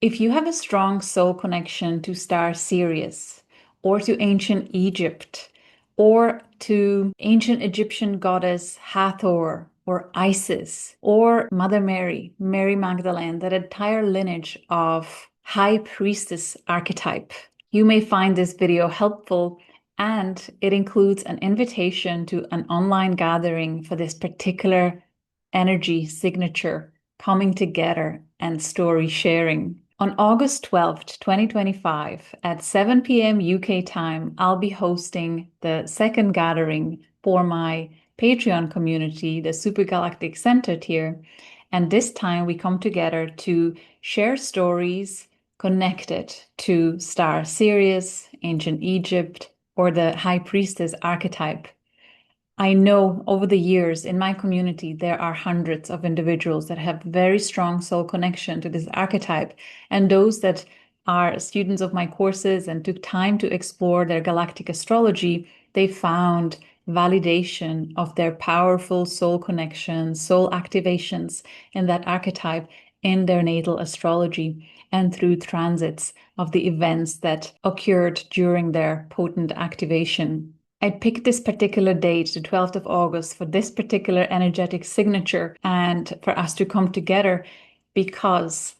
If you have a strong soul connection to star Sirius, or to ancient Egypt, or to ancient Egyptian goddess Hathor or Isis, or Mother Mary, Mary Magdalene, that entire lineage of High Priestess archetype, you may find this video helpful, and it includes an invitation to an online gathering for this particular energy signature coming together and story sharing. On August 12th, 2025, at 7 p.m. UK time, I'll be hosting the second gathering for my Patreon community, the Super Galactic Center tier. And this time we come together to share stories connected to Star Sirius, Ancient Egypt, or the High Priestess archetype. I know over the years in my community, there are hundreds of individuals that have very strong soul connection to this archetype. And those that are students of my courses and took time to explore their galactic astrology, they found validation of their powerful soul connections, soul activations in that archetype in their natal astrology and through transits of the events that occurred during their potent activation. I picked this particular date, the 12th of August, for this particular energetic signature and for us to come together because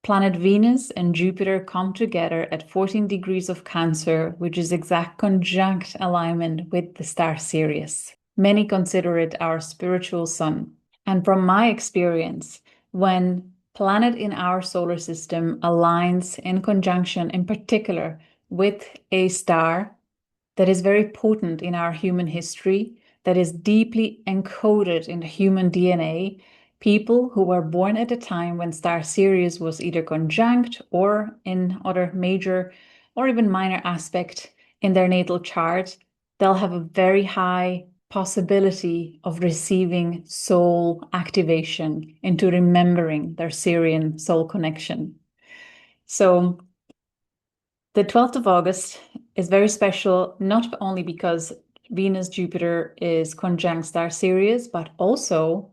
planet Venus and Jupiter come together at 14 degrees of Cancer, which is exact conjunct alignment with the star Sirius. Many consider it our spiritual sun. And from my experience, when planet in our solar system aligns in conjunction, in particular with a star that is very potent in our human history, that is deeply encoded in the human DNA, people who were born at a time when star Sirius was either conjunct or in other major or even minor aspect in their natal chart, they'll have a very high possibility of receiving soul activation into remembering their Sirian soul connection. So the 12th of August is very special, not only because Venus Jupiter is conjunct star Sirius, but also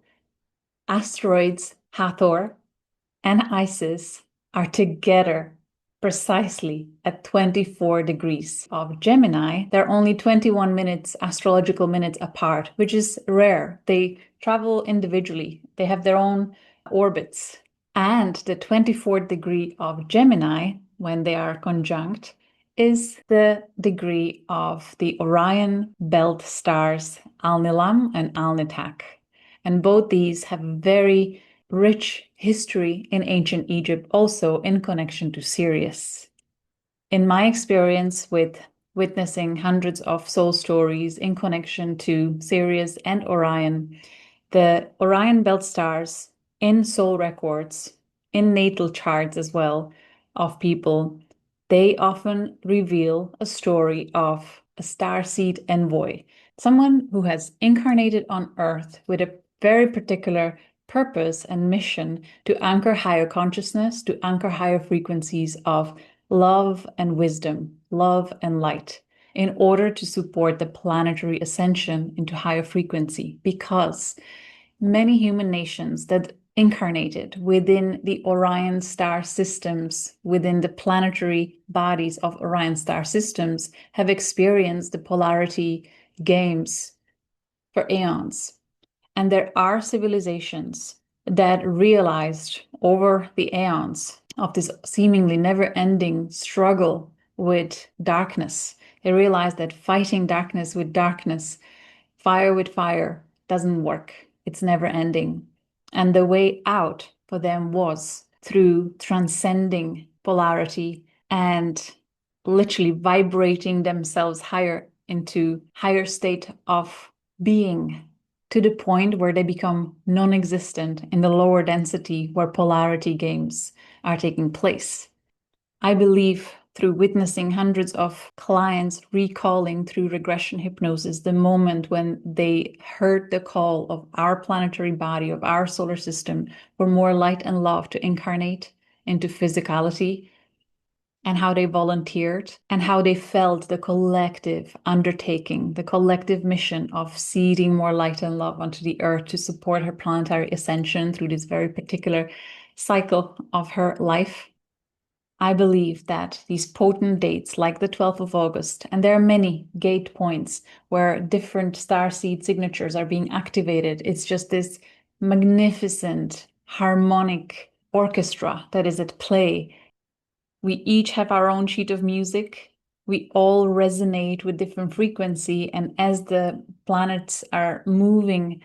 asteroids Hathor and Isis are together precisely at 24 degrees of Gemini. They're only 21 minutes, astrological minutes apart, which is rare. They travel individually. They have their own orbits. And the 24th degree of Gemini, when they are conjunct, is the degree of the Orion Belt stars Al-Nilam and Al-Nitak. And both these have very rich history in ancient Egypt, also in connection to Sirius. In my experience with witnessing hundreds of soul stories in connection to Sirius and Orion, the Orion Belt stars in soul records, in natal charts as well of people, they often reveal a story of a starseed envoy, someone who has incarnated on Earth with a very particular purpose and mission to anchor higher consciousness, to anchor higher frequencies of love and wisdom, love and light, in order to support the planetary ascension into higher frequency. Because many human nations that incarnated within the Orion star systems, within the planetary bodies of Orion star systems, have experienced the polarity games for eons. And there are civilizations that realized over the eons of this seemingly never-ending struggle with darkness. They realized that fighting darkness with darkness, fire with fire, doesn't work. It's never ending. And the way out for them was through transcending polarity and literally vibrating themselves higher into higher state of being, to the point where they become non-existent in the lower density where polarity games are taking place. I believe through witnessing hundreds of clients recalling through regression hypnosis the moment when they heard the call of our planetary body, of our solar system, for more light and love to incarnate into physicality, and how they volunteered and how they felt the collective undertaking, the collective mission of seeding more light and love onto the earth to support her planetary ascension through this very particular cycle of her life. I believe that these potent dates, like the 12th of August, and there are many gate points where different starseed signatures are being activated. It's just this magnificent harmonic orchestra that is at play. We each have our own sheet of music. We all resonate with different frequency. And as the planets are moving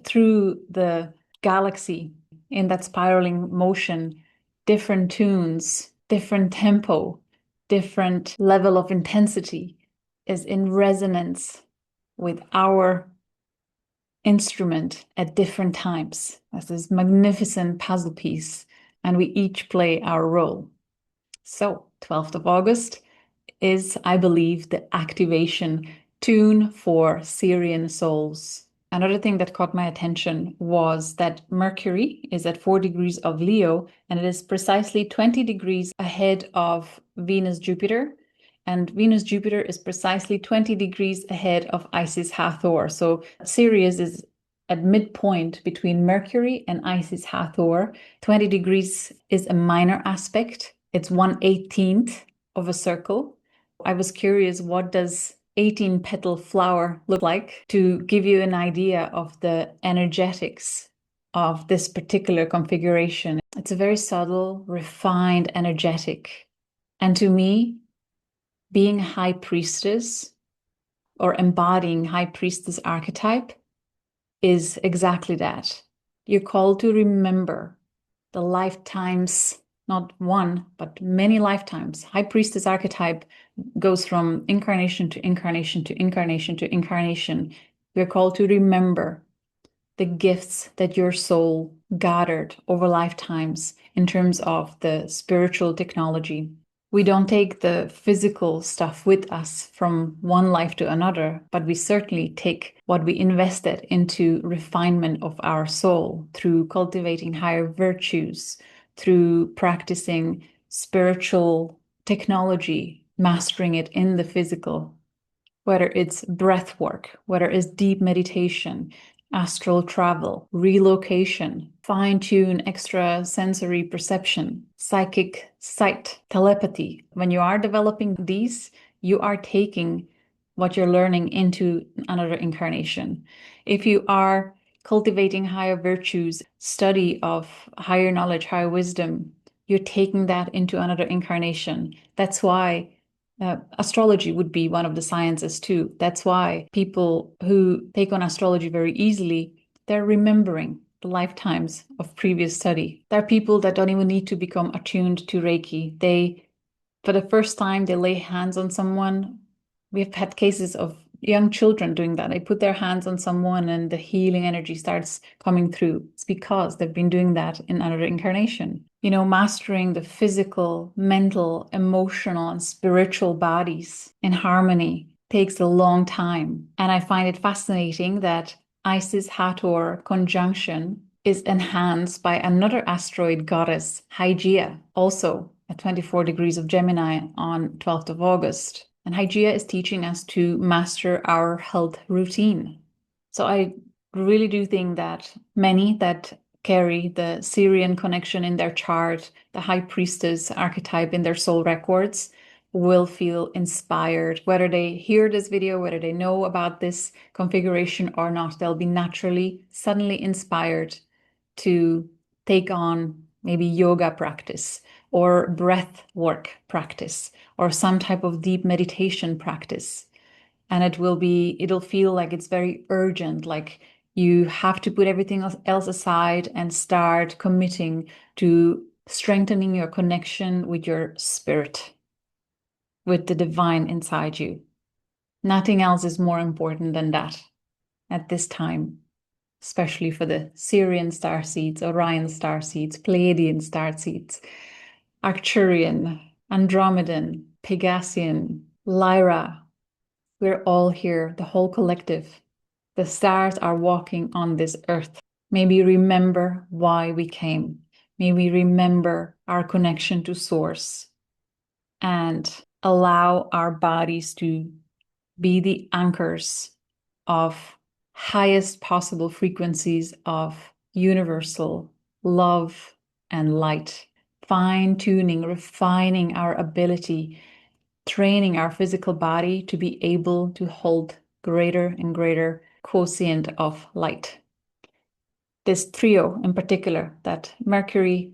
through the galaxy in that spiraling motion, different tunes, different tempo, different level of intensity is in resonance with our instrument at different times as this magnificent puzzle piece, and we each play our role. So 12th of August is, I believe, the activation tune for Sirian souls. Another thing that caught my attention was that Mercury is at 4 degrees of Leo, and it is precisely 20 degrees ahead of Venus-Jupiter. And Venus-Jupiter is precisely 20 degrees ahead of Isis Hathor. So Sirius is at midpoint between Mercury and Isis Hathor. 20 degrees is a minor aspect. It's 1/18th of a circle. I was curious, what does 18 petal flower look like, to give you an idea of the energetics of this particular configuration. It's a very subtle, refined, energetic. And to me, being High Priestess or embodying High Priestess archetype is exactly that. You're called to remember the lifetimes, not one, but many lifetimes. High Priestess archetype goes from incarnation to incarnation to incarnation to incarnation. We're called to remember the gifts that your soul gathered over lifetimes in terms of the spiritual technology. We don't take the physical stuff with us from one life to another, but we certainly take what we invested into refinement of our soul through cultivating higher virtues, through practicing spiritual technology, mastering it in the physical, whether it's breath work, whether it's deep meditation, astral travel, relocation, fine-tune extrasensory perception, psychic sight, telepathy. When you are developing these, you are taking what you're learning into another incarnation. If you are cultivating higher virtues, study of higher knowledge, higher wisdom, you're taking that into another incarnation. That's why astrology would be one of the sciences too. That's why people who take on astrology very easily, they're remembering the lifetimes of previous study. There are people that don't even need to become attuned to Reiki. They, for the first time, they lay hands on someone. We've had cases of young children doing that. They put their hands on someone and the healing energy starts coming through. It's because they've been doing that in another incarnation. You know, mastering the physical, mental, emotional, and spiritual bodies in harmony takes a long time. And I find it fascinating that Isis Hathor conjunction is enhanced by another asteroid goddess, Hygeia, also at 24 degrees of Gemini on 12th of August. And Hygeia is teaching us to master our health routine. So I really do think that many that carry the Sirian connection in their chart, the High Priestess archetype in their soul records, will feel inspired. Whether they hear this video, whether they know about this configuration or not, they'll be naturally, suddenly inspired to take on maybe yoga practice or breath work practice or some type of deep meditation practice. And it'll feel like it's very urgent, like you have to put everything else aside and start committing to strengthening your connection with your spirit, with the divine inside you. Nothing else is more important than that at this time, especially for the Sirian starseeds, Orion starseeds, Pleiadian starseeds, Arcturian, Andromedan, Pegasian, Lyra. We're all here, the whole collective. The stars are walking on this earth. May we remember why we came. May we remember our connection to Source and allow our bodies to be the anchors of highest possible frequencies of universal love, and light, fine-tuning, refining our ability, training our physical body to be able to hold greater and greater quotient of light. This trio in particular, that Mercury,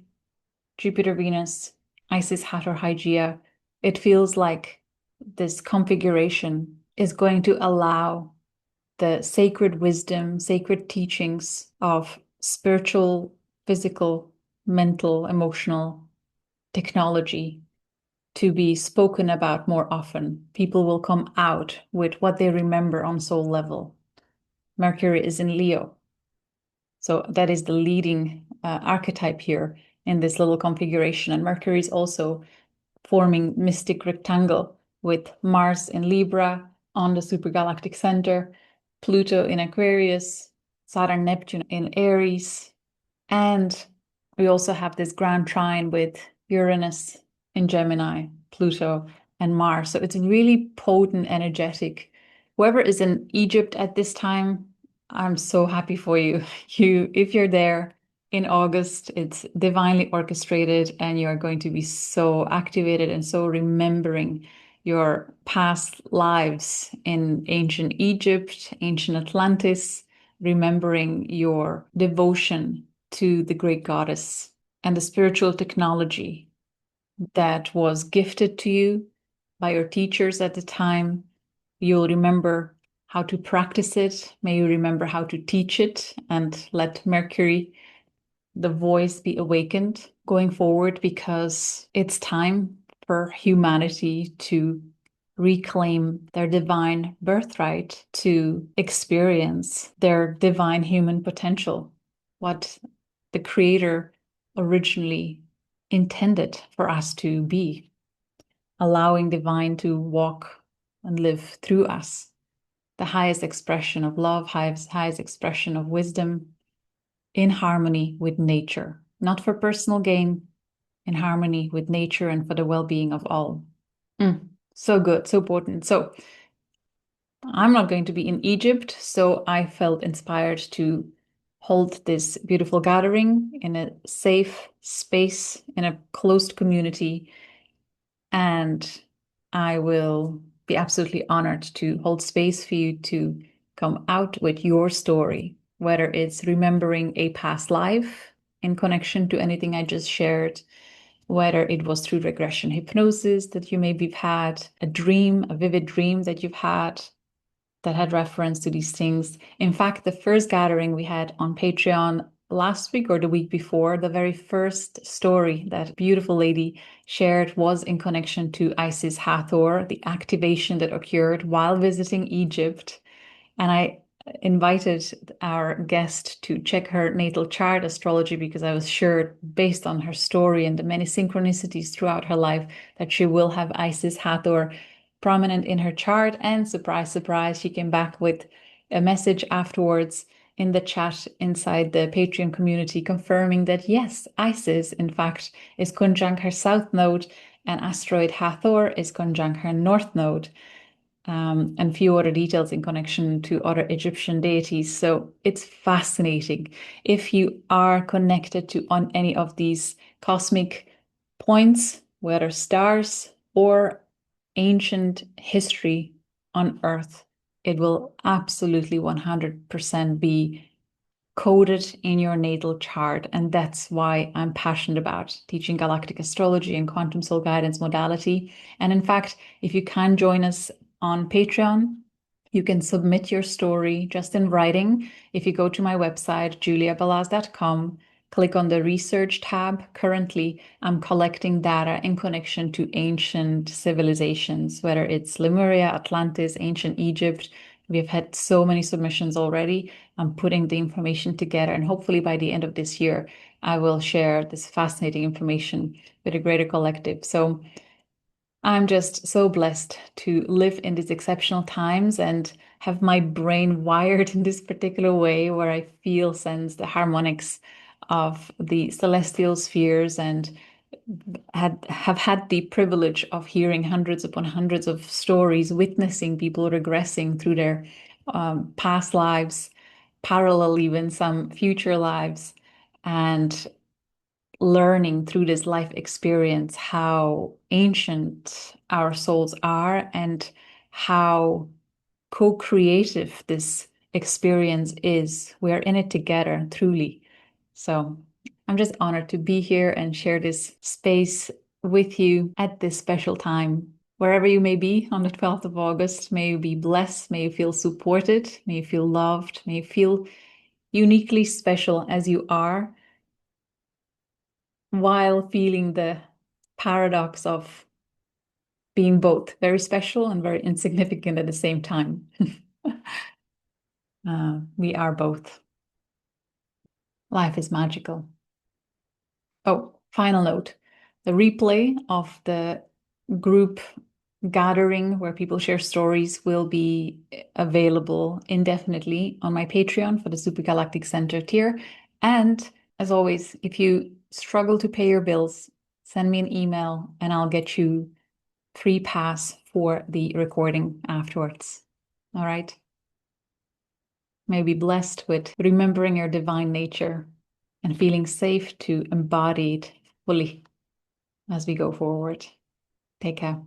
Jupiter, Venus, Isis, Hathor, Hygeia, it feels like this configuration is going to allow the sacred wisdom, sacred teachings of spiritual, physical, mental, emotional technology to be spoken about more often. People will come out with what they remember on soul level. Mercury is in Leo. So that is the leading archetype here in this little configuration. And Mercury is also forming mystic rectangle with Mars in Libra on the supergalactic center, Pluto in Aquarius, Saturn, Neptune in Aries, and we also have this grand trine with Uranus in Gemini, Pluto, and Mars. So it's really potent, energetic. Whoever is in Egypt at this time, I'm so happy for you. If you're there in August, it's divinely orchestrated, and you are going to be so activated and so remembering your past lives in ancient Egypt, ancient Atlantis, remembering your devotion to the great goddess and the spiritual technology that was gifted to you by your teachers at the time. You'll remember how to practice it. May you remember how to teach it, and let Mercury, the voice, be awakened going forward, because it's time for humanity to reclaim their divine birthright, to experience their divine human potential, what the Creator originally intended for us to be, allowing divine to walk and live through us, the highest expression of love, highest expression of wisdom, in harmony with nature, not for personal gain, in harmony with nature and for the well-being of all. So good, so potent. So I'm not going to be in Egypt, so I felt inspired to hold this beautiful gathering in a safe space, in a closed community. And I will be absolutely honored to hold space for you to come out with your story, whether it's remembering a past life in connection to anything I just shared, whether it was through regression hypnosis that you maybe have had, a dream, a vivid dream that you've had that had reference to these things. In fact, the first gathering we had on Patreon last week or the week before, the very first story that beautiful lady shared was in connection to Isis Hathor, the activation that occurred while visiting Egypt. And I invited our guest to check her natal chart astrology, because I was sure, based on her story and the many synchronicities throughout her life, that she will have Isis Hathor prominent in her chart. And surprise, surprise, she came back with a message afterwards in the chat inside the Patreon community confirming that yes, Isis, in fact, is conjunct her south node, and asteroid Hathor is conjunct her north node. And few other details in connection to other Egyptian deities. So it's fascinating. If you are connected to on any of these cosmic points, whether stars or ancient history on Earth, it will absolutely 100% be coded in your natal chart. And that's why I'm passionate about teaching galactic astrology and quantum soul guidance modality. And in fact, if you can join us on Patreon, you can submit your story just in writing. If you go to my website, juliabalaz.com, click on the research tab. Currently, I'm collecting data in connection to ancient civilizations, whether it's Lemuria, Atlantis, ancient Egypt. We've had so many submissions already. I'm putting the information together, and hopefully by the end of this year, I will share this fascinating information with a greater collective. So I'm just so blessed to live in these exceptional times and have my brain wired in this particular way, where I feel, sense the harmonics of the celestial spheres, and have had the privilege of hearing hundreds upon hundreds of stories, witnessing people regressing through their past lives, parallel even some future lives, and learning through this life experience how ancient our souls are and how co-creative this experience is. We're in it together, truly. So I'm just honored to be here and share this space with you at this special time. Wherever you may be on the 12th of August, may you be blessed, may you feel supported, may you feel loved, may you feel uniquely special as you are, while feeling the paradox of being both very special and very insignificant at the same time. We are both. Life is magical. Oh, final note. The replay of the group gathering where people share stories will be available indefinitely on my Patreon for the Super Galactic Center tier. And as always, if you struggle to pay your bills, send me an email and I'll get you free pass for the recording afterwards. All right. May be blessed with remembering your divine nature and feeling safe to embody it fully as we go forward. Take care.